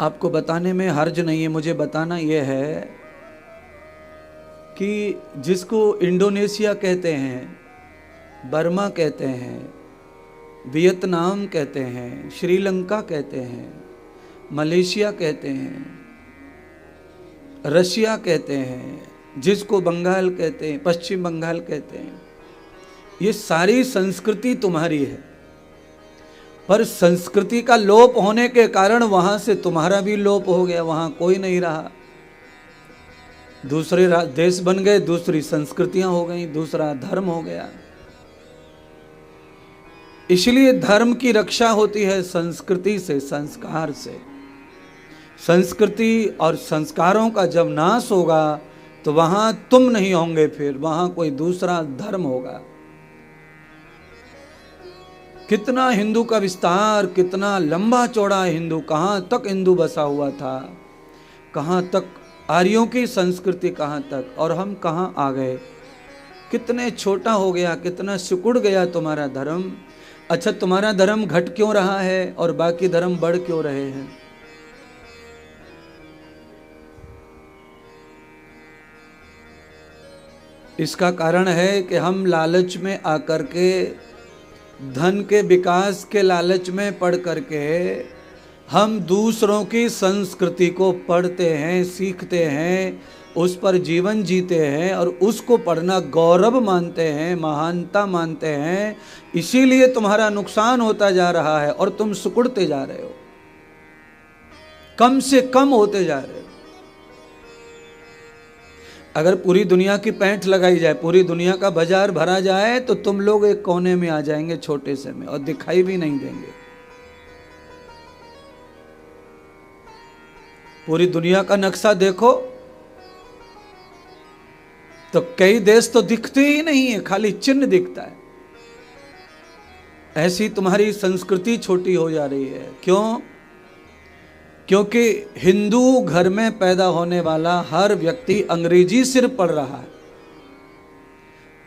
आपको बताने में हर्ज नहीं है, मुझे बताना यह है कि जिसको इंडोनेशिया कहते हैं, बर्मा कहते हैं, वियतनाम कहते हैं, श्रीलंका कहते हैं, मलेशिया कहते हैं, रशिया कहते हैं, जिसको बंगाल कहते हैं, पश्चिम बंगाल कहते हैं, ये सारी संस्कृति तुम्हारी है। पर संस्कृति का लोप होने के कारण वहां से तुम्हारा भी लोप हो गया, वहां कोई नहीं रहा। दूसरे देश बन गए, दूसरी संस्कृतियां हो गई, दूसरा धर्म हो गया। इसलिए धर्म की रक्षा होती है संस्कृति से, संस्कार से। संस्कृति और संस्कारों का जब नाश होगा तो वहां तुम नहीं होंगे, फिर वहां कोई दूसरा धर्म होगा। कितना हिंदू का विस्तार, कितना लंबा चौड़ा हिंदू, कहां तक हिंदू बसा हुआ था, कहां तक आर्यों की संस्कृति, कहां तक, और हम कहां आ गए। कितने छोटा हो गया, कितना सिकुड़ गया तुम्हारा धर्म। अच्छा, तुम्हारा धर्म घट क्यों रहा है और बाकी धर्म बढ़ क्यों रहे हैं? इसका कारण है कि हम लालच में आकर के, धन के विकास के लालच में पढ़ करके हम दूसरों की संस्कृति को पढ़ते हैं, सीखते हैं, उस पर जीवन जीते हैं और उसको पढ़ना गौरव मानते हैं, महानता मानते हैं। इसीलिए तुम्हारा नुकसान होता जा रहा है और तुम सिकुड़ते जा रहे हो, कम से कम होते जा रहे हो। अगर पूरी दुनिया की पैंठ लगाई जाए, पूरी दुनिया का बाजार भरा जाए, तो तुम लोग एक कोने में आ जाएंगे छोटे से में, और दिखाई भी नहीं देंगे। पूरी दुनिया का नक्शा देखो तो कई देश तो दिखते ही नहीं है, खाली चिन्ह दिखता है। ऐसी तुम्हारी संस्कृति छोटी हो जा रही है। क्यों? क्योंकि हिंदू घर में पैदा होने वाला हर व्यक्ति अंग्रेजी सिर्फ पढ़ रहा है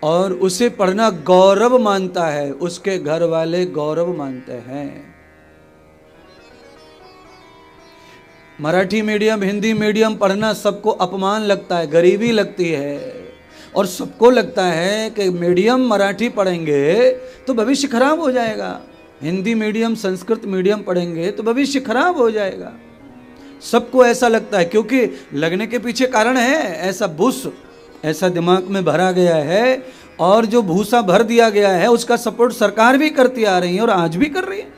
और उसे पढ़ना गौरव मानता है, उसके घर वाले गौरव मानते हैं। मराठी मीडियम, हिंदी मीडियम पढ़ना सबको अपमान लगता है, गरीबी लगती है, और सबको लगता है कि मीडियम मराठी पढ़ेंगे तो भविष्य खराब हो जाएगा, हिंदी मीडियम, संस्कृत मीडियम पढ़ेंगे तो भविष्य खराब हो जाएगा। सबको ऐसा लगता है, क्योंकि लगने के पीछे कारण है, ऐसा बुस, ऐसा दिमाग में भरा गया है, और जो भूसा भर दिया गया है उसका सपोर्ट सरकार भी करती आ रही है और आज भी कर रही है।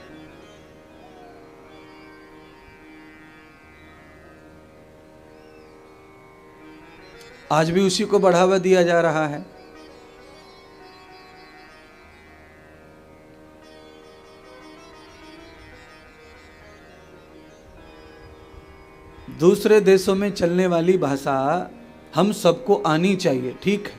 आज भी उसी को बढ़ावा दिया जा रहा है। दूसरे देशों में चलने वाली भाषा हम सबको आनी चाहिए, ठीक है,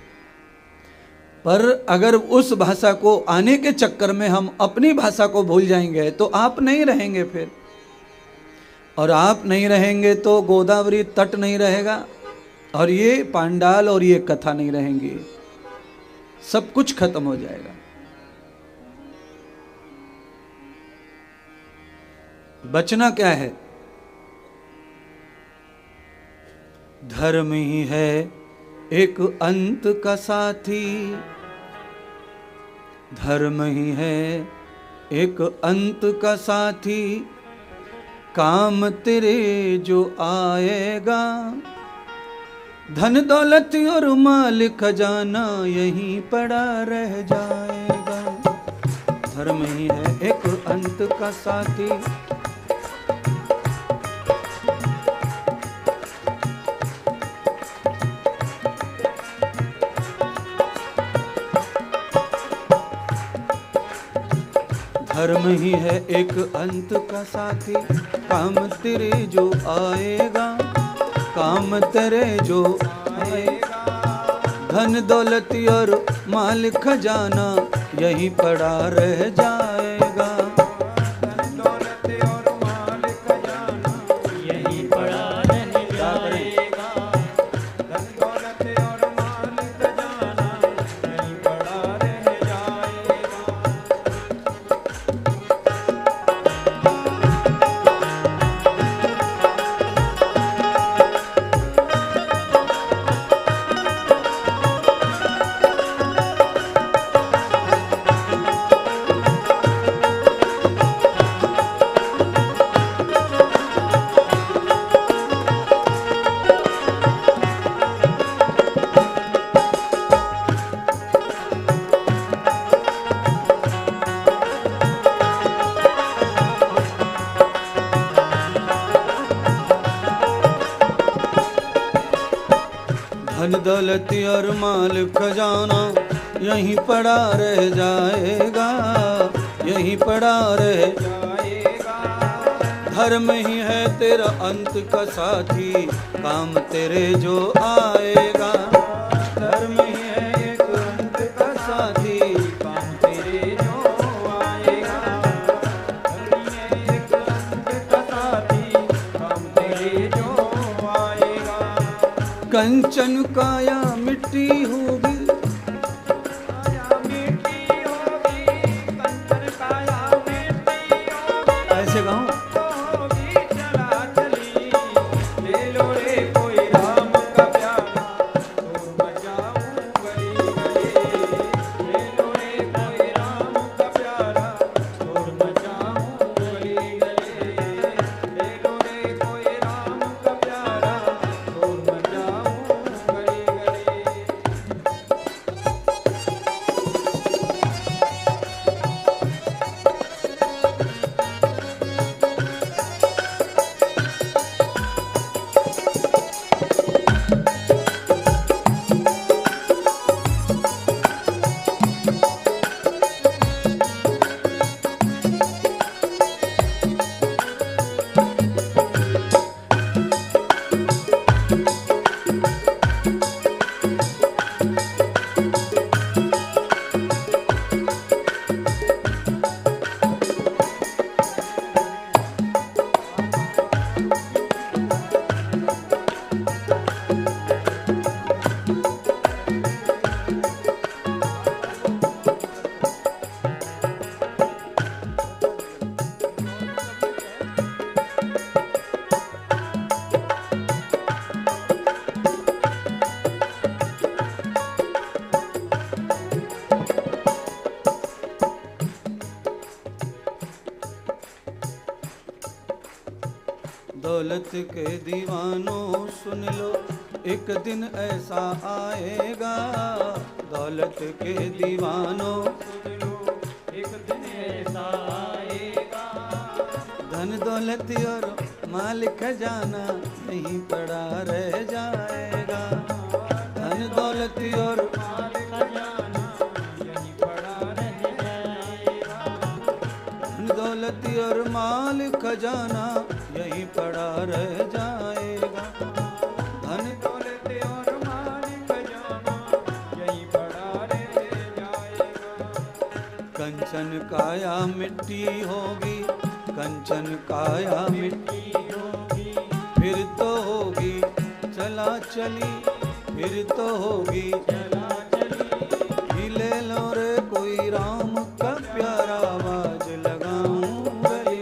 पर अगर उस भाषा को आने के चक्कर में हम अपनी भाषा को भूल जाएंगे तो आप नहीं रहेंगे फिर, और आप नहीं रहेंगे तो गोदावरी तट नहीं रहेगा, और ये पांडाल और ये कथा नहीं रहेंगी, सब कुछ खत्म हो जाएगा। बचना क्या है? धर्म ही है एक अंत का साथी, धर्म ही है एक अंत का साथी, काम तेरे जो आएगा, धन दौलत और माल खजाना यहीं पड़ा रह जाएगा। धर्म ही है एक अंत का साथी, धर्म ही है एक अंत का साथी, काम तेरे जो आएगा, काम तेरे जो आएगा, धन दौलत और माल खजाना यहीं पड़ा रह जाएगा। धन दौलत और माल खजाना यहीं पड़ा रह जाएगा, धन दौलत और माल खजाना यहीं पड़ा रह जाएगा। धन दौलत और माल खजाना यहीं पड़ा रह जाएगा, यहीं पड़ा रह जाएगा। धर्म ही है तेरा अंत का साथी, काम तेरे जो आएगा। धर्म ही है एक अंत का साथी, काम तेरे जो आएगा। धर्म ही है एक अंत का साथी, काम तेरे जो आएगा। कंचन काया मिट्टी होगी, ऐसे गाऊं। दौलत के दीवानों सुन लो, एक दिन ऐसा आएगा। दौलत के दीवानों सुन लो, एक दिन ऐसा आएगा। धन दौलत और माल खजाना यहीं पड़ा रह जाएगा। धन दौलत और माल खजाना यहीं पड़ा रह जाएगा। धन दौलत और माल खजाना यहीं पड़ा रह जाएगा। धन दौलत और माल खजाना यहीं पड़ा रह जाएगा। कंचन काया मिट्टी होगी, कंचन काया मिट्टी होगी। फिर तो होगी चला चली, फिर तो होगी चला चली। ले लो रे कोई राम का प्यारा, आवाज लगाऊं गली।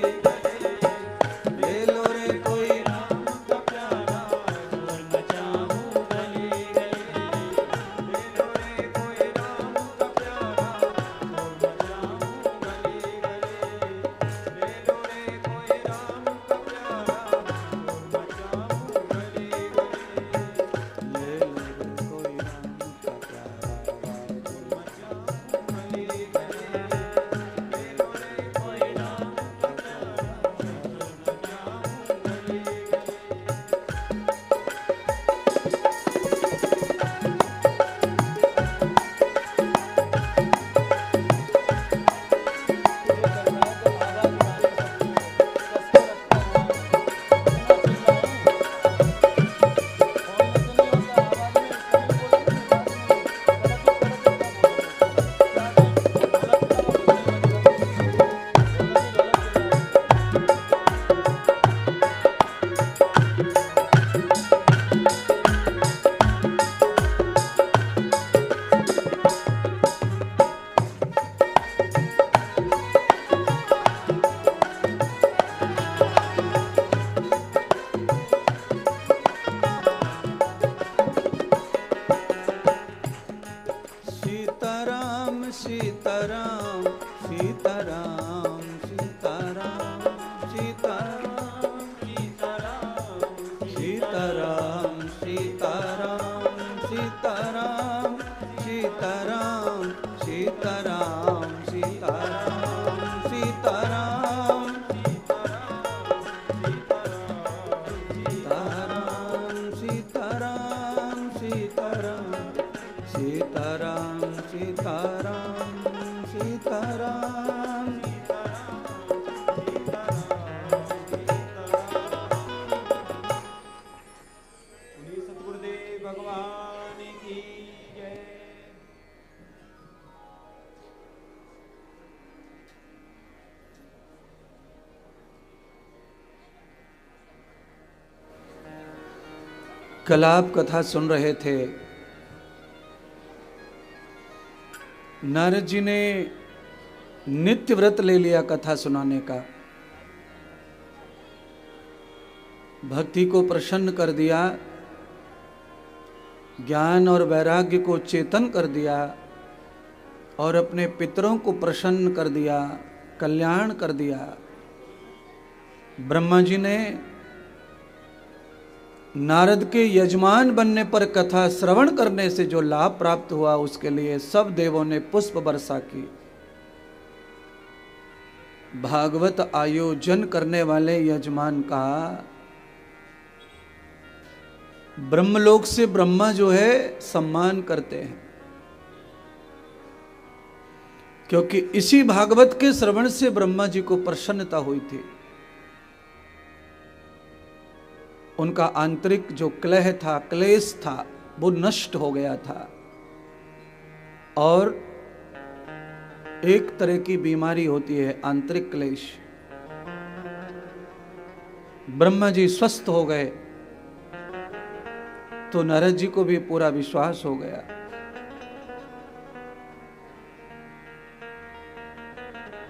सीताराम सीताराम सीताराम। सतगुरुदेव भगवान की जय। कल आप कथा सुन रहे थे। नारद जी ने नित्य व्रत ले लिया कथा सुनाने का, भक्ति को प्रसन्न कर दिया, ज्ञान और वैराग्य को चेतन कर दिया और अपने पितरों को प्रसन्न कर दिया, कल्याण कर दिया। ब्रह्मा जी ने नारद के यजमान बनने पर कथा श्रवण करने से जो लाभ प्राप्त हुआ उसके लिए सब देवों ने पुष्प वर्षा की। भागवत आयोजन करने वाले यजमान का ब्रह्मलोक से ब्रह्मा जो है सम्मान करते हैं, क्योंकि इसी भागवत के श्रवण से ब्रह्मा जी को प्रसन्नता हुई थी। उनका आंतरिक जो क्लेह था, क्लेश था, वो नष्ट हो गया था और एक तरह की बीमारी होती है आंतरिक क्लेश। ब्रह्मा जी स्वस्थ हो गए तो नारद जी को भी पूरा विश्वास हो गया।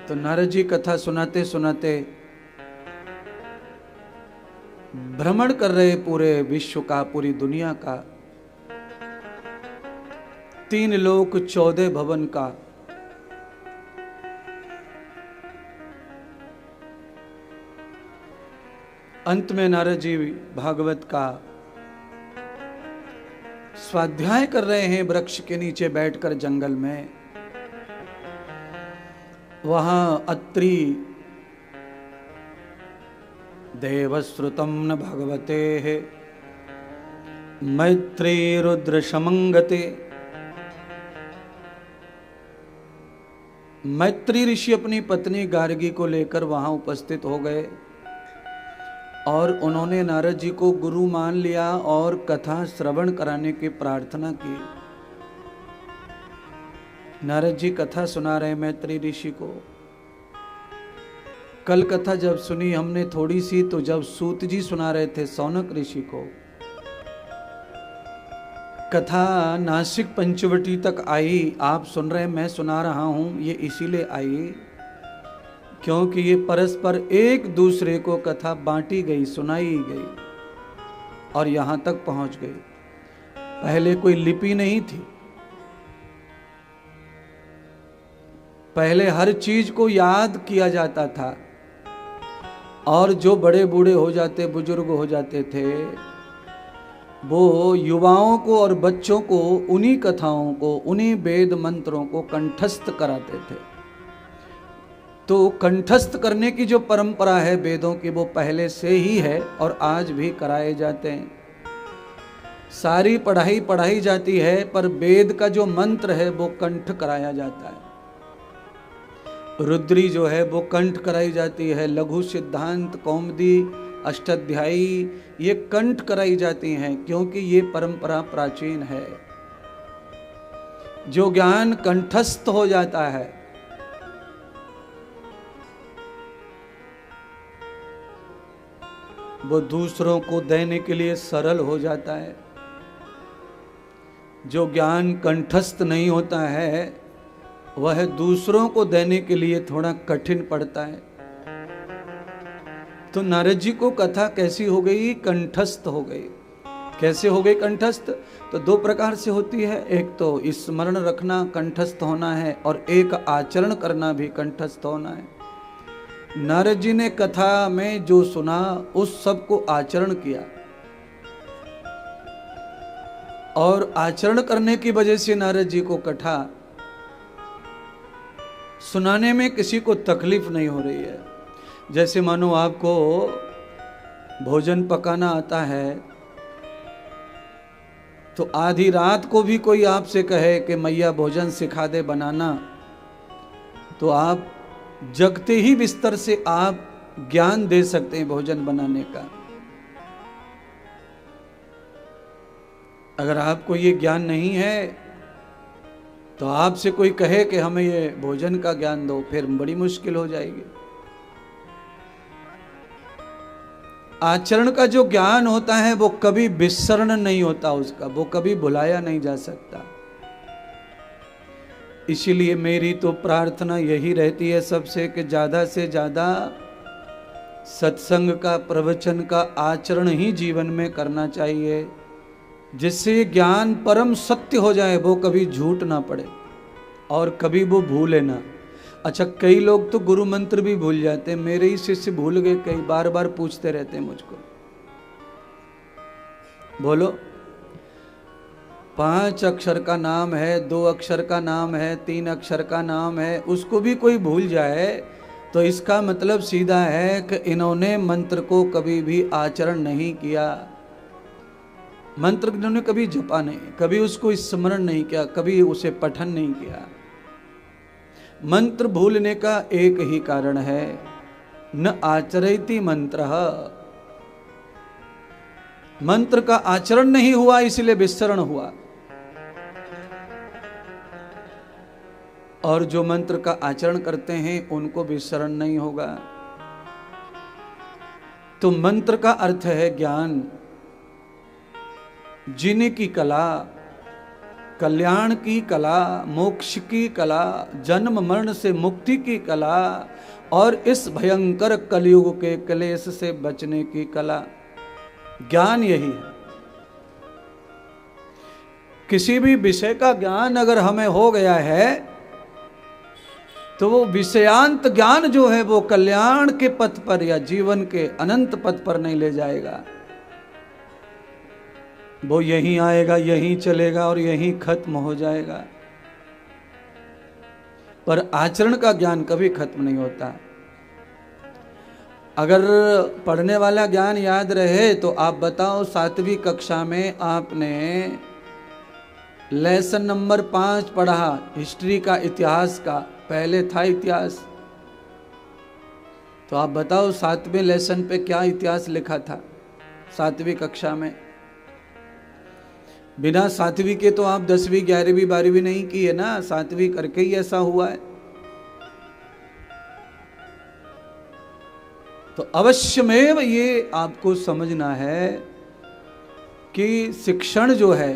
तो नारद जी कथा सुनाते सुनाते भ्रमण कर रहे पूरे विश्व का, पूरी दुनिया का, 3 लोक 14 भवन का। अंत में नारद जी भागवत का स्वाध्याय कर रहे हैं वृक्ष के नीचे बैठकर जंगल में। वहां अत्रि देवश्रुतम न भगवते मैत्री रुद्र समंगते। मैत्री ऋषि अपनी पत्नी गार्गी को लेकर वहां उपस्थित हो गए और उन्होंने नारद जी को गुरु मान लिया और कथा श्रवण कराने की प्रार्थना की। नारद जी कथा सुना रहे मैत्री ऋषि को। कल कथा जब सुनी हमने थोड़ी सी, तो जब सूत जी सुना रहे थे सौनक ऋषि को, कथा नासिक पंचवटी तक आई। आप सुन रहे, मैं सुना रहा हूं, ये इसीलिए आई क्योंकि ये परस्पर एक दूसरे को कथा बांटी गई, सुनाई गई और यहां तक पहुंच गई। पहले कोई लिपि नहीं थी, पहले हर चीज को याद किया जाता था और जो बड़े बूढ़े हो जाते, बुजुर्ग हो जाते थे, वो युवाओं को और बच्चों को उन्हीं कथाओं को, उन्हीं वेद मंत्रों को कंठस्थ कराते थे। तो कंठस्थ करने की जो परंपरा है वेदों की, वो पहले से ही है और आज भी कराए जाते हैं। सारी पढ़ाई पढ़ाई जाती है, पर वेद का जो मंत्र है वो कंठ कराया जाता है। रुद्री जो है वो कंठ कराई जाती है, लघु सिद्धांत, कौमुदी, अष्टाध्यायी, ये कंठ कराई जाती हैं क्योंकि ये परंपरा प्राचीन है। जो ज्ञान कंठस्थ हो जाता है वो दूसरों को देने के लिए सरल हो जाता है। जो ज्ञान कंठस्थ नहीं होता है वह दूसरों को देने के लिए थोड़ा कठिन पड़ता है। तो नारद जी को कथा कैसी हो गई? कंठस्थ हो गई। कैसे हो गई कंठस्थ? तो 2 प्रकार से होती है। एक तो स्मरण रखना कंठस्थ होना है और एक आचरण करना भी कंठस्थ होना है। नारद जी ने कथा में जो सुना उस सब को आचरण किया और आचरण करने की वजह से नारद जी को कथा सुनाने में किसी को तकलीफ नहीं हो रही है। जैसे मानो आपको भोजन पकाना आता है तो आधी रात को भी कोई आपसे कहे कि मैया भोजन सिखा दे बनाना, तो आप जगते ही बिस्तर से आप ज्ञान दे सकते हैं भोजन बनाने का। अगर आपको ये ज्ञान नहीं है तो आपसे कोई कहे कि हमें ये भोजन का ज्ञान दो, फिर बड़ी मुश्किल हो जाएगी। आचरण का जो ज्ञान होता है वो कभी विसरण नहीं होता, उसका वो कभी भुलाया नहीं जा सकता। इसीलिए मेरी तो प्रार्थना यही रहती है सबसे कि ज़्यादा से ज़्यादा सत्संग का, प्रवचन का आचरण ही जीवन में करना चाहिए, जिससे ज्ञान परम सत्य हो जाए, वो कभी झूठ ना पड़े और कभी वो भूले ना। अच्छा, कई लोग तो गुरु मंत्र भी भूल जाते हैं। मेरे ही शिष्य भूल गए, कई बार बार पूछते रहते हैं मुझको, बोलो 5 अक्षर का नाम है, 2 अक्षर का नाम है, 3 अक्षर का नाम है, उसको भी कोई भूल जाए तो इसका मतलब सीधा है कि इन्होंने मंत्र को कभी भी आचरण नहीं किया। मंत्र इन्होंने कभी जपा नहीं, कभी उसको स्मरण नहीं किया, कभी उसे पठन नहीं किया। मंत्र भूलने का एक ही कारण है, न आचरयति मंत्र। मंत्र का आचरण नहीं हुआ, इसलिए विसरण हुआ। और जो मंत्र का आचरण करते हैं उनको विसरण नहीं होगा। तो मंत्र का अर्थ है ज्ञान, जीने की कला, कल्याण की कला, मोक्ष की कला, जन्म मरण से मुक्ति की कला और इस भयंकर कलयुग के क्लेश से बचने की कला। ज्ञान यही है। किसी भी विषय का ज्ञान अगर हमें हो गया है तो वो विषयांत ज्ञान जो है वो कल्याण के पथ पर या जीवन के अनंत पथ पर नहीं ले जाएगा। वो यहीं आएगा, यहीं चलेगा और यहीं खत्म हो जाएगा। पर आचरण का ज्ञान कभी खत्म नहीं होता। अगर पढ़ने वाला ज्ञान याद रहे तो आप बताओ, 7वीं कक्षा में आपने लेसन नंबर 5 पढ़ा, हिस्ट्री का, इतिहास का, पहले था इतिहास। तो आप बताओ 7वें लेसन पे क्या इतिहास लिखा था 7वीं कक्षा में? बिना 7वीं के तो आप 10वीं 11वीं 12वीं नहीं की है ना, 7वीं करके ही ऐसा हुआ है। तो अवश्यमेव ये आपको समझना है कि शिक्षण जो है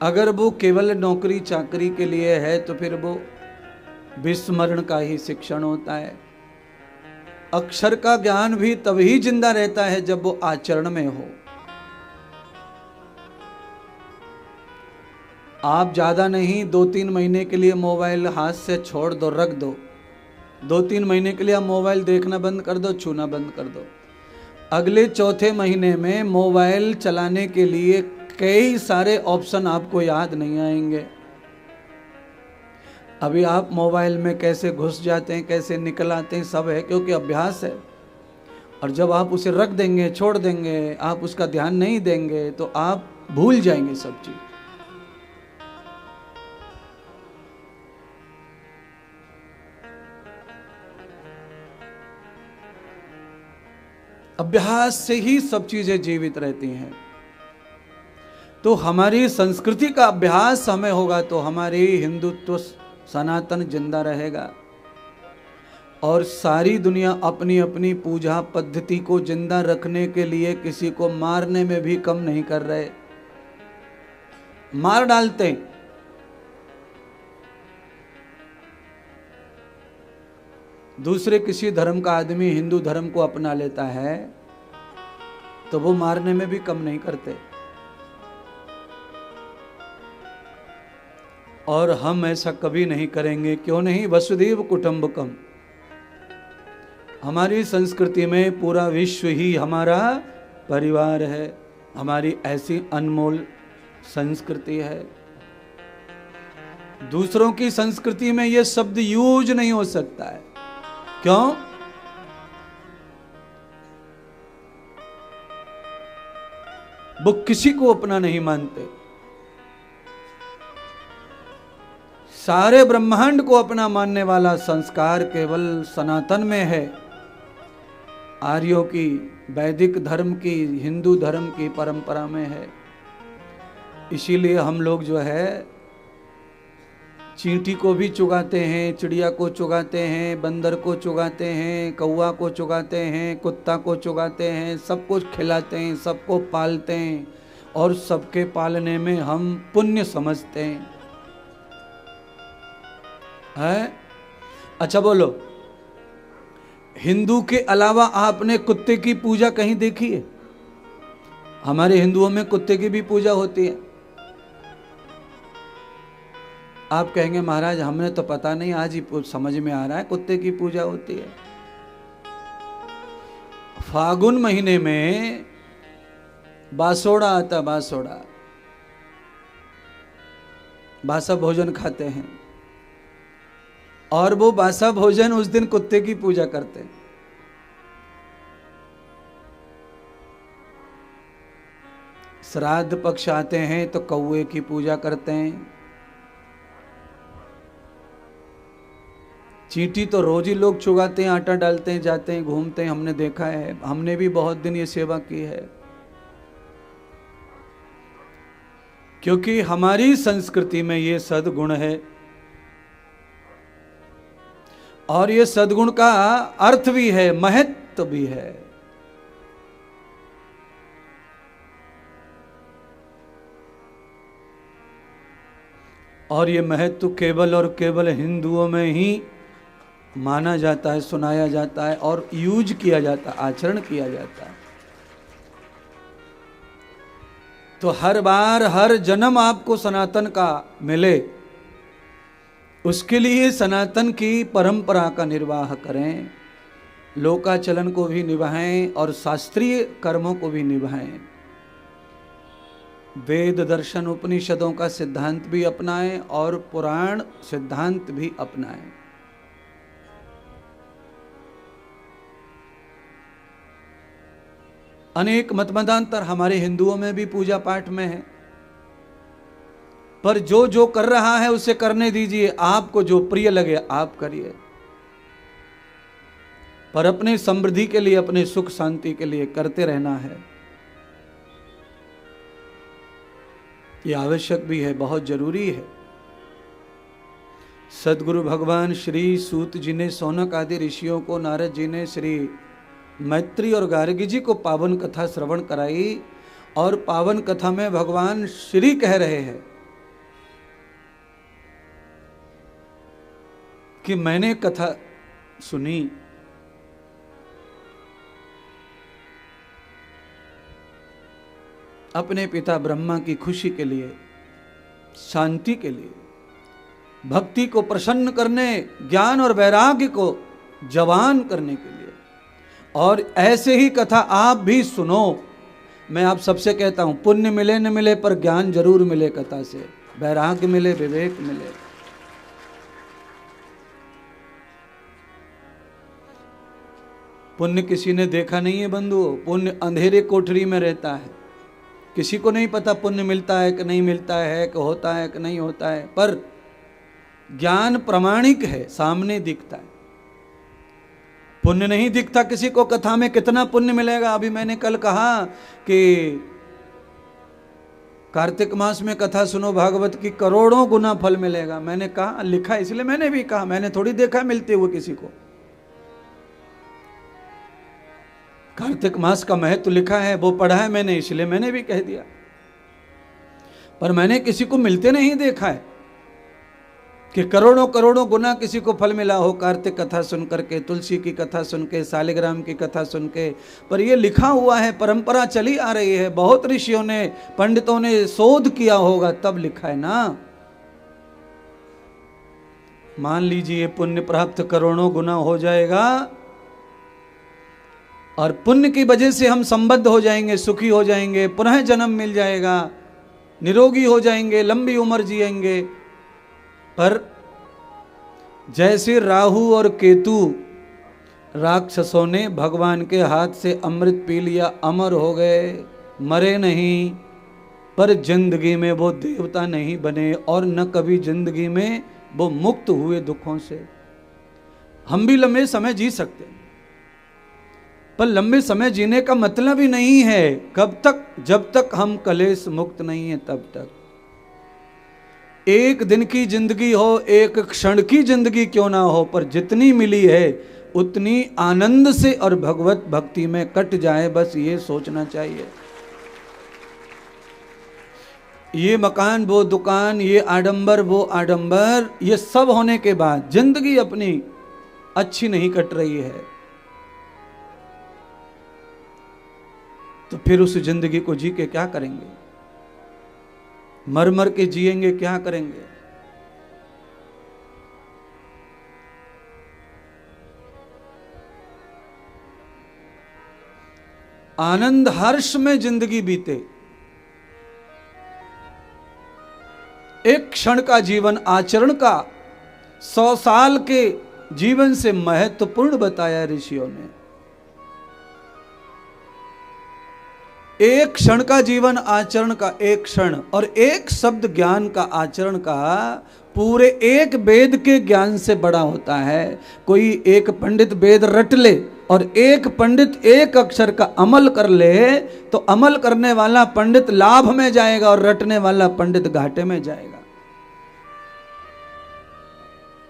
अगर वो केवल नौकरी चाकरी के लिए है तो फिर वो विस्मरण का ही शिक्षण होता है। अक्षर का ज्ञान भी तभी जिंदा रहता है जब वो आचरण में हो। आप ज्यादा नहीं 2-3 महीने के लिए मोबाइल हाथ से छोड़ दो, रख दो। 2-3 महीने के लिए आप मोबाइल देखना बंद कर दो, छूना बंद कर दो। अगले 4थे महीने में मोबाइल चलाने के लिए कई सारे ऑप्शन आपको याद नहीं आएंगे। अभी आप मोबाइल में कैसे घुस जाते हैं, कैसे निकल आते हैं, सब है क्योंकि अभ्यास है। और जब आप उसे रख देंगे, छोड़ देंगे, आप उसका ध्यान नहीं देंगे तो आप भूल जाएंगे सब चीज। अभ्यास से ही सब चीजें जीवित रहती हैं। तो हमारी संस्कृति का अभ्यास हमें होगा तो हमारी हिंदुत्व सनातन जिंदा रहेगा। और सारी दुनिया अपनी अपनी पूजा पद्धति को जिंदा रखने के लिए किसी को मारने में भी कम नहीं कर रहे, मार डालते। दूसरे किसी धर्म का आदमी हिंदू धर्म को अपना लेता है तो वो मारने में भी कम नहीं करते। और हम ऐसा कभी नहीं करेंगे। क्यों नहीं? वसुधैव कुटुंबकम। हमारी संस्कृति में पूरा विश्व ही हमारा परिवार है। हमारी ऐसी अनमोल संस्कृति है। दूसरों की संस्कृति में यह शब्द यूज नहीं हो सकता है। क्यों? वो किसी को अपना नहीं मानते, सारे ब्रह्मांड को अपना मानने वाला संस्कार केवल सनातन में है। आर्यों की, वैदिक धर्म की, हिंदू धर्म की परंपरा में है। इसीलिए हम लोग जो है चींटी को भी चुगाते हैं, चिड़िया को चुगाते हैं, बंदर को चुगाते हैं, कौवा को चुगाते हैं, कुत्ता को चुगाते हैं, सब कुछ खिलाते हैं, सबको पालते हैं और सबके पालने में हम पुण्य समझते हैं। है? अच्छा बोलो, हिंदू के अलावा आपने कुत्ते की पूजा कहीं देखी है? हमारे हिंदुओं में कुत्ते की भी पूजा होती है। आप कहेंगे महाराज हमने तो पता नहीं, आज ही समझ में आ रहा है कुत्ते की पूजा होती है। फागुन महीने में बासोड़ा आता, बासोड़ा, बासा भोजन खाते हैं और वो बासा भोजन उस दिन कुत्ते की पूजा करते हैं। श्राद्ध पक्ष आते हैं तो कौवे की पूजा करते हैं। चींटी तो रोज ही लोग चुगाते हैं, आटा डालते हैं, जाते हैं, घूमते हैं, हमने देखा है। हमने भी बहुत दिन ये सेवा की है, क्योंकि हमारी संस्कृति में ये सद्गुण है और ये सद्गुण का अर्थ भी है, महत्व भी है। और ये महत्व केवल और केवल हिंदुओं में ही माना जाता है, सुनाया जाता है और यूज किया जाता है, आचरण किया जाता है। तो हर बार, हर जन्म आपको सनातन का मिले, उसके लिए सनातन की परंपरा का निर्वाह करें, लोकाचलन को भी निभाएं और शास्त्रीय कर्मों को भी निभाएं। वेद दर्शन उपनिषदों का सिद्धांत भी अपनाएं और पुराण सिद्धांत भी अपनाएं। अनेक मतमतांतर हमारे हिंदुओं में भी पूजा पाठ में है, पर जो जो कर रहा है उसे करने दीजिए। आपको जो प्रिय लगे आप करिए, पर अपने समृद्धि के लिए, अपने सुख शांति के लिए करते रहना है। यह आवश्यक भी है, बहुत जरूरी है। सदगुरु भगवान श्री सूत जी ने, सौनक आदि ऋषियों को, नारद जी ने श्री मैत्री और गार्गी जी को पावन कथा श्रवण कराई और पावन कथा में भगवान श्री कह रहे हैं कि मैंने कथा सुनी, अपने पिता ब्रह्मा की खुशी के लिए, शांति के लिए, भक्ति को प्रसन्न करने, ज्ञान और वैराग्य को जवान करने के लिए। और ऐसे ही कथा आप भी सुनो। मैं आप सबसे कहता हूं, पुण्य मिले न मिले पर ज्ञान जरूर मिले कथा से, वैराग्य मिले, विवेक मिले। पुण्य किसी ने देखा नहीं है बंधुओं, पुण्य अंधेरे कोठरी में रहता है, किसी को नहीं पता पुण्य मिलता है कि नहीं मिलता है, कि होता है कि नहीं होता है। पर ज्ञान प्रमाणिक है, सामने दिखता है। पुण्य नहीं दिखता किसी को, कथा में कितना पुण्य मिलेगा। अभी मैंने कल कहा कि कार्तिक मास में कथा सुनो भागवत की, करोड़ों गुना फल मिलेगा। मैंने कहा, लिखा इसलिए मैंने भी कहा, मैंने थोड़ी देखा मिलते हुए किसी को। कार्तिक मास का महत्व लिखा है, वो पढ़ा है मैंने, इसलिए मैंने भी कह दिया। पर मैंने किसी को मिलते नहीं देखा है कि करोड़ों करोड़ों गुना किसी को फल मिला हो कार्तिक कथा सुन करके, तुलसी की कथा सुन के, सालिग्राम की कथा सुन के। पर ये लिखा हुआ है, परंपरा चली आ रही है, बहुत ऋषियों ने, पंडितों ने शोध किया होगा तब लिखा है ना। मान लीजिए पुण्य प्राप्त करोड़ों गुना हो जाएगा और पुण्य की वजह से हम संबद्ध हो जाएंगे, सुखी हो जाएंगे, पुनः जन्म मिल जाएगा, निरोगी हो जाएंगे, लंबी उम्र जिएंगे। पर जैसे राहु और केतु राक्षसों ने भगवान के हाथ से अमृत पी लिया, अमर हो गए, मरे नहीं, पर जिंदगी में वो देवता नहीं बने और न कभी जिंदगी में वो मुक्त हुए दुखों से। हम भी लंबे समय जी सकते हैं, पर लंबे समय जीने का मतलब ही नहीं है कब तक, जब तक हम कलेश मुक्त नहीं है तब तक। एक दिन की जिंदगी हो, एक क्षण की जिंदगी क्यों ना हो, पर जितनी मिली है उतनी आनंद से और भगवत भक्ति में कट जाए, बस ये सोचना चाहिए। ये मकान वो दुकान, ये आडंबर वो आडंबर, ये सब होने के बाद जिंदगी अपनी अच्छी नहीं कट रही है, तो फिर उस जिंदगी को जी के क्या करेंगे? मर मर के जिएंगे, क्या करेंगे? आनंद हर्ष में जिंदगी बीते। एक क्षण का जीवन आचरण का 100 साल के जीवन से महत्वपूर्ण बताया ऋषियों ने। एक क्षण का जीवन आचरण का, एक क्षण, और एक शब्द ज्ञान का आचरण का पूरे एक वेद के ज्ञान से बड़ा होता है। कोई एक पंडित वेद रट ले और एक पंडित एक अक्षर का अमल कर ले, तो अमल करने वाला पंडित लाभ में जाएगा और रटने वाला पंडित घाटे में जाएगा।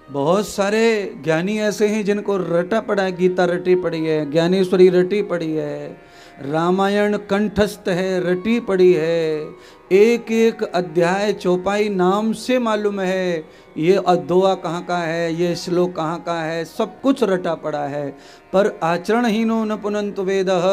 बहुत सारे ज्ञानी ऐसे हैं जिनको रटा पड़ा है, गीता रटी पड़ी है, ज्ञानेश्वरी रटी पड़ी है, रामायण कंठस्थ है, रटी पड़ी है, एक एक अध्याय चौपाई नाम से मालूम है, ये अद्दोआ कहाँ का है, ये श्लोक कहाँ का है, सब कुछ रटा पड़ा है, पर आचरणहीनो न पुनंतु वेदः।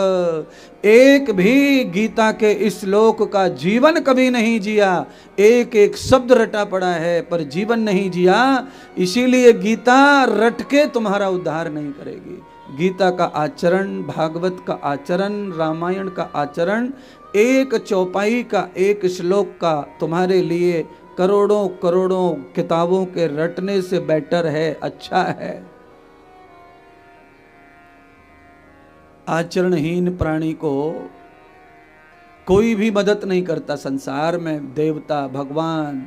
एक भी गीता के इस श्लोक का जीवन कभी नहीं जिया। एक एक शब्द रटा पड़ा है पर जीवन नहीं जिया, इसीलिए गीता रट के तुम्हारा उद्धार नहीं करेगी। गीता का आचरण, भागवत का आचरण, रामायण का आचरण, एक चौपाई का, एक श्लोक का तुम्हारे लिए करोड़ों करोड़ों किताबों के रटने से बेटर है, अच्छा है। आचरणहीन प्राणी को कोई भी मदद नहीं करता संसार में, देवता, भगवान।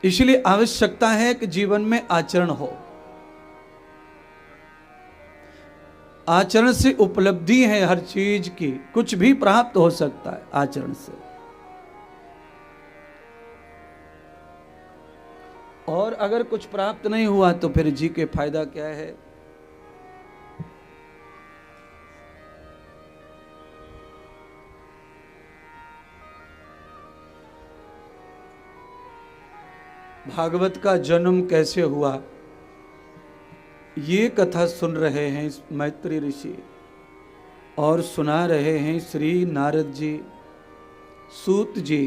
इसलिए आवश्यकता है कि जीवन में आचरण हो। आचरण से उपलब्धि है हर चीज की, कुछ भी प्राप्त हो सकता है आचरण से। और अगर कुछ प्राप्त नहीं हुआ तो फिर जी के फायदा क्या है? भागवत का जन्म कैसे हुआ, ये कथा सुन रहे हैं मैत्री ऋषि और सुना रहे हैं श्री नारद जी, सूत जी।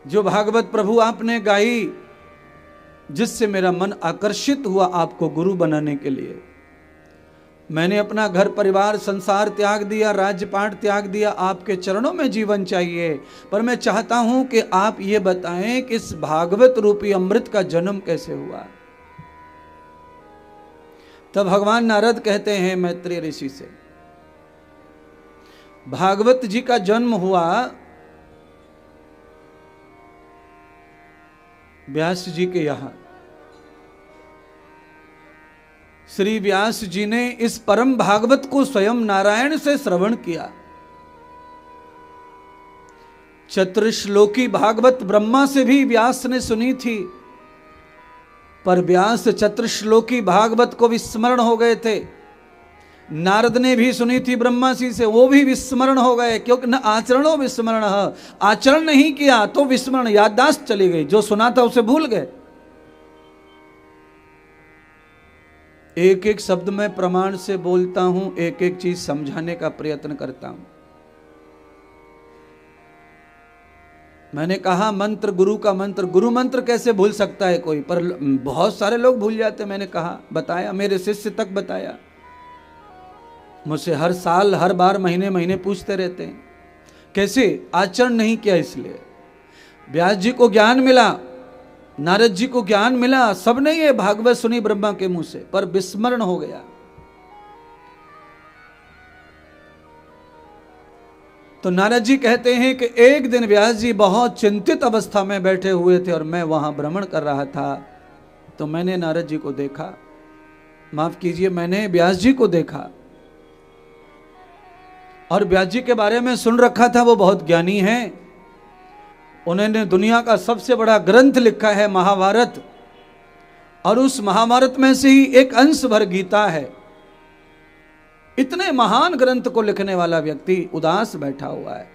जो भागवत प्रभु आपने गाई, जिससे मेरा मन आकर्षित हुआ आपको गुरु बनाने के लिए। मैंने अपना घर परिवार संसार त्याग दिया, राज्यपाट त्याग दिया, आपके चरणों में जीवन चाहिए। पर मैं चाहता हूं कि आप ये बताएं कि इस भागवत रूपी अमृत का जन्म कैसे हुआ। तब भगवान नारद कहते हैं मैत्री ऋषि से, भागवत जी का जन्म हुआ व्यास जी के यहां। श्री व्यास जी ने इस परम भागवत को स्वयं नारायण से श्रवण किया। चतुश्लोकी भागवत ब्रह्मा से भी व्यास ने सुनी थी, पर व्यास चतुश्लोकी भागवत को विस्मरण हो गए थे। नारद ने भी सुनी थी ब्रह्मा जी से, वो भी विस्मरण हो गए, क्योंकि न आचरणों विस्मरण है, आचरण नहीं किया तो विस्मरण, याददाश्त चली गई, जो सुना था उसे भूल गए। एक एक शब्द में प्रमाण से बोलता हूं, एक एक चीज समझाने का प्रयत्न करता हूं। मैंने कहा मंत्र, गुरु का मंत्र, गुरु मंत्र कैसे भूल सकता है कोई, पर बहुत सारे लोग भूल जाते। मैंने कहा, बताया, मेरे शिष्य तक बताया, मुझसे हर साल हर बार महीने महीने पूछते रहते हैं कैसे, आचरण नहीं किया इसलिए। व्यास जी को ज्ञान मिला, नारद जी को ज्ञान मिला, सबने ये भागवत सुनी ब्रह्मा के मुंह से, पर विस्मरण हो गया। तो नारद जी कहते हैं कि एक दिन व्यास जी बहुत चिंतित अवस्था में बैठे हुए थे और मैं वहां भ्रमण कर रहा था, तो मैंने नारद जी को देखा, माफ कीजिए, मैंने व्यास जी को देखा। और व्यास जी के बारे में सुन रखा था, वो बहुत ज्ञानी हैं, उन्होंने दुनिया का सबसे बड़ा ग्रंथ लिखा है महाभारत, और उस महाभारत में से ही एक अंश भर गीता है। इतने महान ग्रंथ को लिखने वाला व्यक्ति उदास बैठा हुआ है।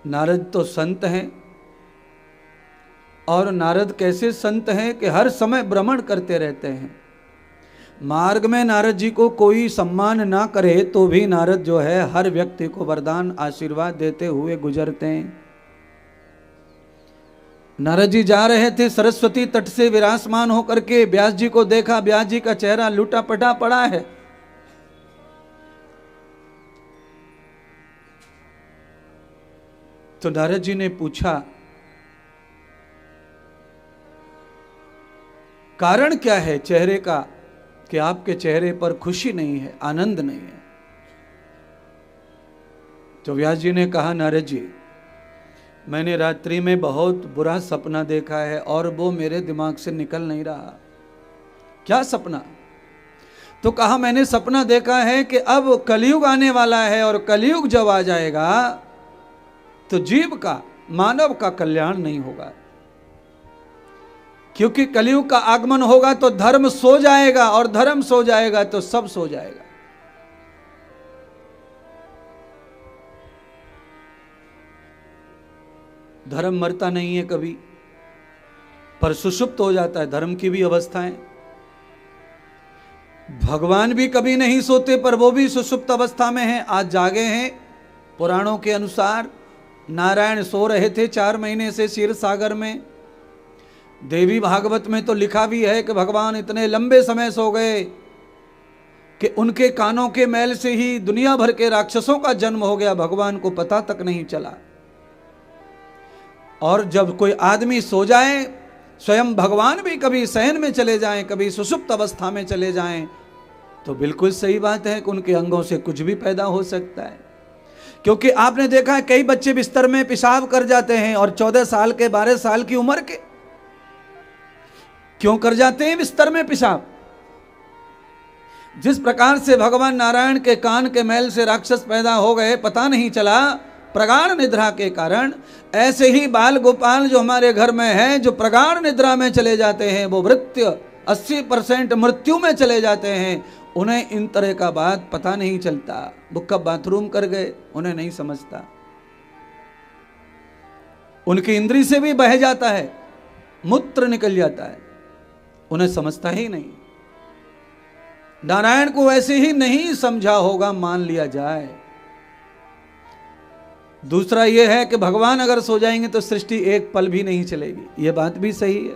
नारद तो संत हैं, और नारद कैसे संत हैं कि हर समय भ्रमण करते रहते हैं। मार्ग में नारद जी को कोई सम्मान ना करे तो भी नारद जो है हर व्यक्ति को वरदान आशीर्वाद देते हुए गुजरते हैं। नारद जी जा रहे थे, सरस्वती तट से विराजमान होकर के व्यास जी को देखा, व्यास जी का चेहरा लूटा पटा पड़ा है। तो नारद जी ने पूछा, कारण क्या है चेहरे का कि आपके चेहरे पर खुशी नहीं है, आनंद नहीं है? तो व्यास जी ने कहा, नारद जी, मैंने रात्रि में बहुत बुरा सपना देखा है और वो मेरे दिमाग से निकल नहीं रहा। क्या सपना? तो कहा, मैंने सपना देखा है कि अब कलयुग आने वाला है, और कलयुग जब आ जाएगा तो जीव का, मानव का कल्याण नहीं होगा, क्योंकि कलयुग का आगमन होगा तो धर्म सो जाएगा, और धर्म सो जाएगा तो सब सो जाएगा। धर्म मरता नहीं है कभी, पर सुषुप्त हो जाता है। धर्म की भी अवस्थाएं, भगवान भी कभी नहीं सोते, पर वो भी सुषुप्त अवस्था में हैं। आज जागे हैं। पुराणों के अनुसार नारायण सो रहे थे 4 महीने से क्षीर सागर में। देवी भागवत में तो लिखा भी है कि भगवान इतने लंबे समय सो गए कि उनके कानों के मैल से ही दुनिया भर के राक्षसों का जन्म हो गया, भगवान को पता तक नहीं चला। और जब कोई आदमी सो जाए, स्वयं भगवान भी कभी शयन में चले जाएं, कभी सुषुप्त अवस्था में चले जाएं, तो बिल्कुल सही बात है कि उनके अंगों से कुछ भी पैदा हो सकता है। क्योंकि आपने देखा है कई बच्चे बिस्तर में पेशाब कर जाते हैं, और 14 साल के 12 साल की उम्र के। क्यों कर जाते हैं बिस्तर में पेशाब? जिस प्रकार से भगवान नारायण के कान के मैल से राक्षस पैदा हो गए, पता नहीं चला, प्रगाढ़ निद्रा के कारण, ऐसे ही बाल गोपाल जो हमारे घर में हैं, जो प्रगाढ़ निद्रा में चले जाते हैं, वो मृत्यु 80% मृत्यु में चले जाते हैं। उन्हें इन तरह का बात पता नहीं चलता। वो कब बाथरूम कर गए उन्हें नहीं समझता, उनकी इंद्री से भी बह जाता है, मूत्र निकल जाता है, उन्हें समझता ही नहीं। नारायण को ऐसे ही नहीं समझा होगा, मान लिया जाए। दूसरा यह है कि भगवान अगर सो जाएंगे तो सृष्टि एक पल भी नहीं चलेगी, यह बात भी सही है।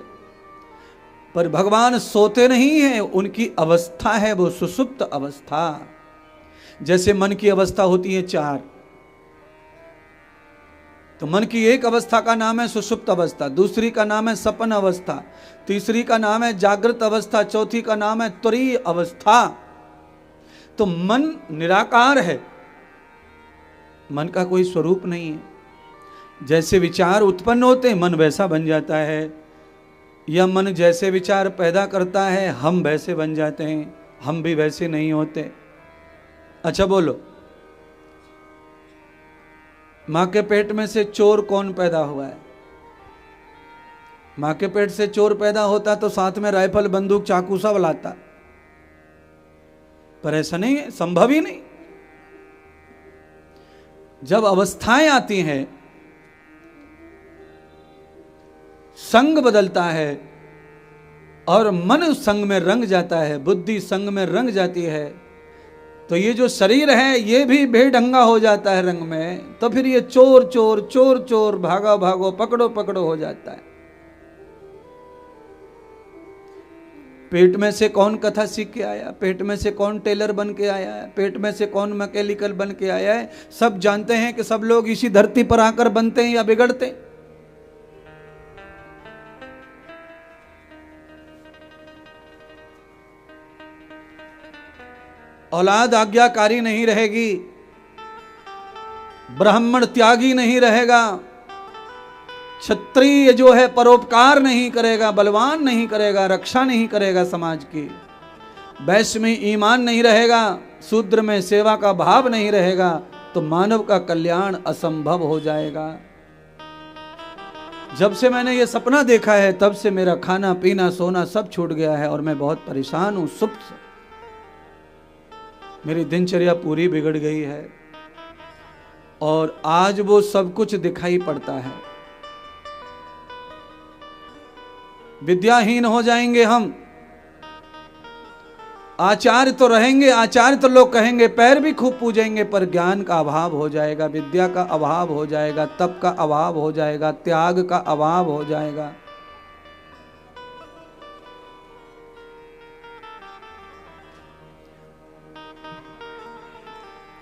पर भगवान सोते नहीं हैं, उनकी अवस्था है वो सुषुप्त अवस्था। जैसे मन की अवस्था होती है 4, तो मन की एक अवस्था का नाम है सुषुप्त अवस्था, दूसरी का नाम है सपन अवस्था, तीसरी का नाम है जागृत अवस्था, चौथी का नाम है तुरीय अवस्था। तो मन निराकार है, मन का कोई स्वरूप नहीं है। जैसे विचार उत्पन्न होते हैं मन वैसा बन जाता है, या मन जैसे विचार पैदा करता है हम वैसे बन जाते हैं, हम भी वैसे नहीं होते। अच्छा बोलो, मां के पेट में से चोर कौन पैदा हुआ है? मां के पेट से चोर पैदा होता तो साथ में राइफल बंदूक चाकू सब लाता, पर ऐसा नहीं है, संभव ही नहीं। जब अवस्थाएं आती हैं, संग बदलता है और मन उस संग में रंग जाता है, बुद्धि संग में रंग जाती है, तो ये जो शरीर है ये भी बेढंगा हो जाता है रंग में। तो फिर ये चोर चोर चोर चोर, भागो भागो, पकड़ो पकड़ो हो जाता है। पेट में से कौन कथा सीख के आया, पेट में से कौन टेलर बन के आया है, पेट में से कौन मैकेनिकल बन के आया है? सब जानते हैं कि सब लोग इसी धरती पर आकर बनते हैं या बिगड़ते हैं। औलाद आज्ञाकारी नहीं रहेगी ब्राह्मण त्यागी नहीं रहेगा, क्षत्रिय जो है परोपकार नहीं करेगा, बलवान नहीं करेगा, रक्षा नहीं करेगा समाज की, वैश्य में ईमान नहीं रहेगा, शूद्र में सेवा का भाव नहीं रहेगा, तो मानव का कल्याण असंभव हो जाएगा। जब से मैंने ये सपना देखा है तब से मेरा खाना पीना सोना सब छूट गया है और मैं बहुत परेशान हूं। सुप्त मेरी दिनचर्या पूरी बिगड़ गई है और आज वो सब कुछ दिखाई पड़ता है। विद्याहीन हो जाएंगे हम, आचार्य तो रहेंगे, आचार्य तो लोग कहेंगे, पैर भी खूब पूजेंगे, पर ज्ञान का अभाव हो जाएगा, विद्या का अभाव हो जाएगा, तप का अभाव हो जाएगा, त्याग का अभाव हो जाएगा।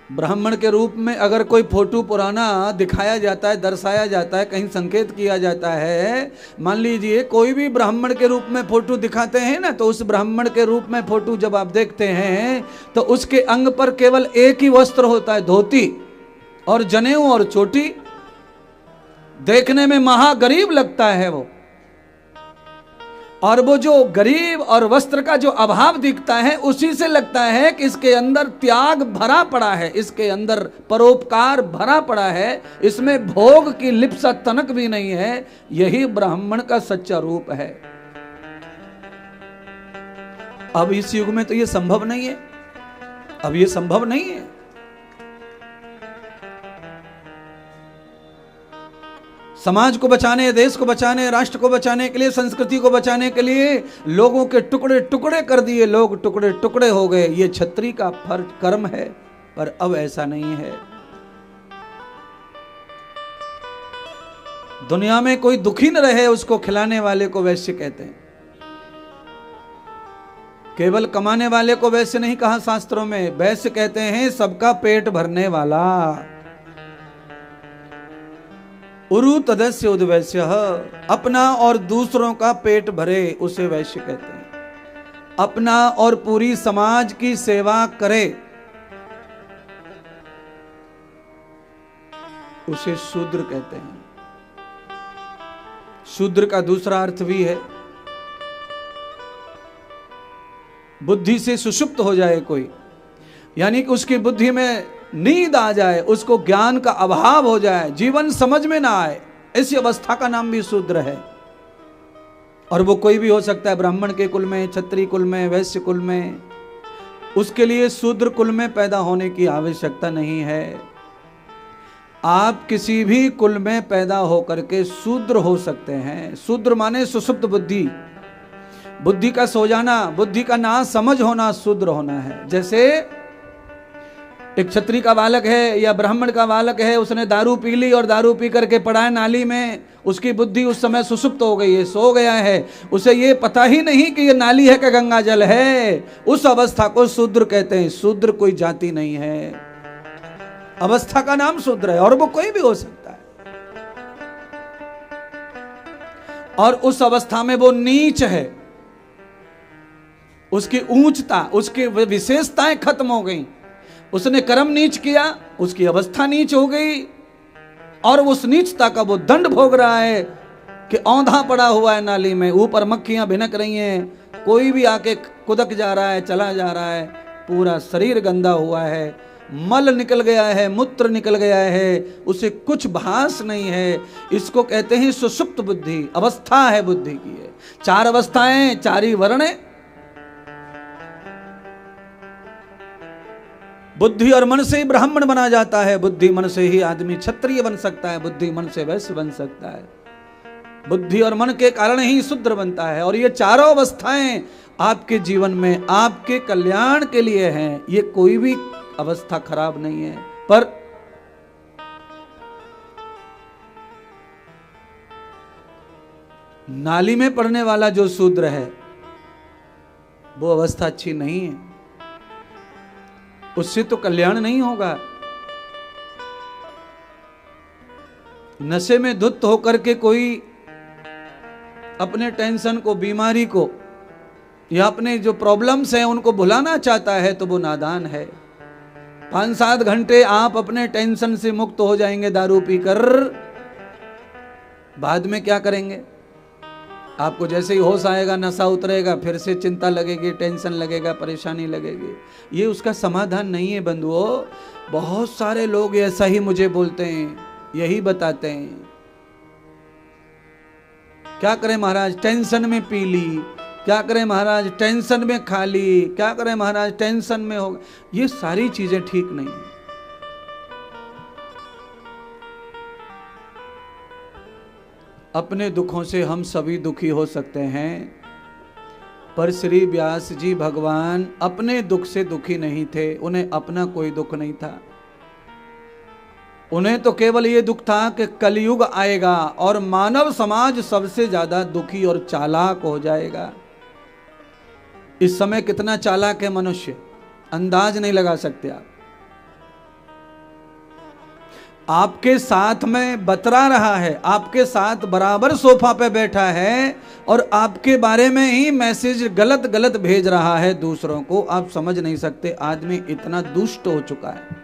ब्राह्मण के रूप में अगर कोई फोटो पुराना दिखाया जाता है, दर्शाया जाता है, कहीं संकेत किया जाता है, मान लीजिए कोई भी ब्राह्मण के रूप में फोटो दिखाते हैं ना, तो उस ब्राह्मण के रूप में फोटो जब आप देखते हैं तो उसके अंग पर केवल एक ही वस्त्र होता है, धोती और जनेऊ और चोटी। देखने में महागरीब लगता है वो, और वो जो गरीब और वस्त्र का जो अभाव दिखता है उसी से लगता है कि इसके अंदर त्याग भरा पड़ा है, इसके अंदर परोपकार भरा पड़ा है, इसमें भोग की लिप्सा तनक भी नहीं है। यही ब्राह्मण का सच्चा रूप है। अब इस युग में तो ये संभव नहीं है, अब ये संभव नहीं है। समाज को बचाने, देश को बचाने, राष्ट्र को बचाने के लिए, संस्कृति को बचाने के लिए लोगों के टुकड़े टुकड़े कर दिए, लोग टुकड़े टुकड़े हो गए। ये क्षत्रिय का फर्ज कर्म है, पर अब ऐसा नहीं है। दुनिया में कोई दुखी न रहे उसको खिलाने वाले को वैश्य कहते हैं। केवल कमाने वाले को वैश्य नहीं कहा शास्त्रों में, वैश्य कहते हैं सबका पेट भरने वाला। उरु तदस्य उद्वैश्य, अपना और दूसरों का पेट भरे उसे वैश्य कहते हैं। अपना और पूरी समाज की सेवा करे उसे शूद्र कहते हैं। शूद्र का दूसरा अर्थ भी है, बुद्धि से सुषुप्त हो जाए कोई, यानी कि उसकी बुद्धि में नींद आ जाए, उसको ज्ञान का अभाव हो जाए, जीवन समझ में ना आए, ऐसी अवस्था का नाम भी शूद्र है। और वो कोई भी हो सकता है, ब्राह्मण के कुल में, क्षत्रिय कुल में, वैश्य कुल में। उसके लिए शूद्र कुल में पैदा होने की आवश्यकता नहीं है। आप किसी भी कुल में पैदा होकर के शूद्र हो सकते हैं। शूद्र माने सुषुप्त बुद्धि, बुद्धि का सो जाना, बुद्धि का ना समझ होना शूद्र होना है। जैसे एक क्षत्रिय का बालक है या ब्राह्मण का बालक है, उसने दारू पी ली और दारू पी करके पड़ा है नाली में, उसकी बुद्धि उस समय सुषुप्त हो गई है, सो गया है, उसे ये पता ही नहीं कि ये नाली है कि गंगा जल है। उस अवस्था को शूद्र कहते हैं। शूद्र कोई जाति नहीं है, अवस्था का नाम शूद्र है, और वो कोई भी हो सकता है। और उस अवस्था में वो नीच है, उसकी ऊंचता, उसकी विशेषताएं खत्म हो गई। उसने कर्म नीच किया, उसकी अवस्था नीच हो गई, और उस नीचता का वो दंड भोग रहा है कि औंधा पड़ा हुआ है नाली में, ऊपर मक्खियां भिनक रही हैं, कोई भी आके कुदक जा रहा है, चला जा रहा है, पूरा शरीर गंदा हुआ है, मल निकल गया है, मूत्र निकल गया है, उसे कुछ भास नहीं है। इसको कहते हैं सुषुप्त बुद्धि, अवस्था है बुद्धि की है। चार अवस्थाएं, चार ही वर्ण है। बुद्धि और मन से ही ब्राह्मण बना जाता है, बुद्धि मन से ही आदमी क्षत्रिय बन सकता है, बुद्धि मन से वैश्य बन सकता है, बुद्धि और मन के कारण ही शूद्र बनता है। और ये चारों अवस्थाएं आपके जीवन में आपके कल्याण के लिए हैं। ये कोई भी अवस्था खराब नहीं है, पर नाली में पड़ने वाला जो शूद्र है वो अवस्था अच्छी नहीं है, उससे तो कल्याण नहीं होगा। नशे में धुत होकर के कोई अपने टेंशन को, बीमारी को, या अपने जो प्रॉब्लम्स हैं उनको भुलाना चाहता है तो वो नादान है। 5-7 घंटे आप अपने टेंशन से मुक्त हो जाएंगे दारू पीकर, बाद में क्या करेंगे? आपको जैसे ही होश आएगा, नशा उतरेगा, फिर से चिंता लगेगी, टेंशन लगेगा, परेशानी लगेगी। ये उसका समाधान नहीं है बंधुओं। बहुत सारे लोग ऐसा ही मुझे बोलते हैं, यही बताते हैं। क्या करें महाराज, टेंशन में पी ली, क्या करें महाराज, टेंशन में खा ली, क्या करें महाराज, टेंशन में हो। ये सारी चीजें ठीक नहीं है। अपने दुखों से हम सभी दुखी हो सकते हैं, पर श्री व्यास जी भगवान अपने दुख से दुखी नहीं थे। उन्हें अपना कोई दुख नहीं था। उन्हें तो केवल ये दुख था कि कलयुग आएगा और मानव समाज सबसे ज्यादा दुखी और चालाक हो जाएगा। इस समय कितना चालाक है मनुष्य, अंदाज नहीं लगा सकते आप। आपके साथ में बतरा रहा है, आपके साथ बराबर सोफा पे बैठा है और आपके बारे में ही मैसेज गलत गलत भेज रहा है दूसरों को। आप समझ नहीं सकते, आदमी इतना दुष्ट हो चुका है।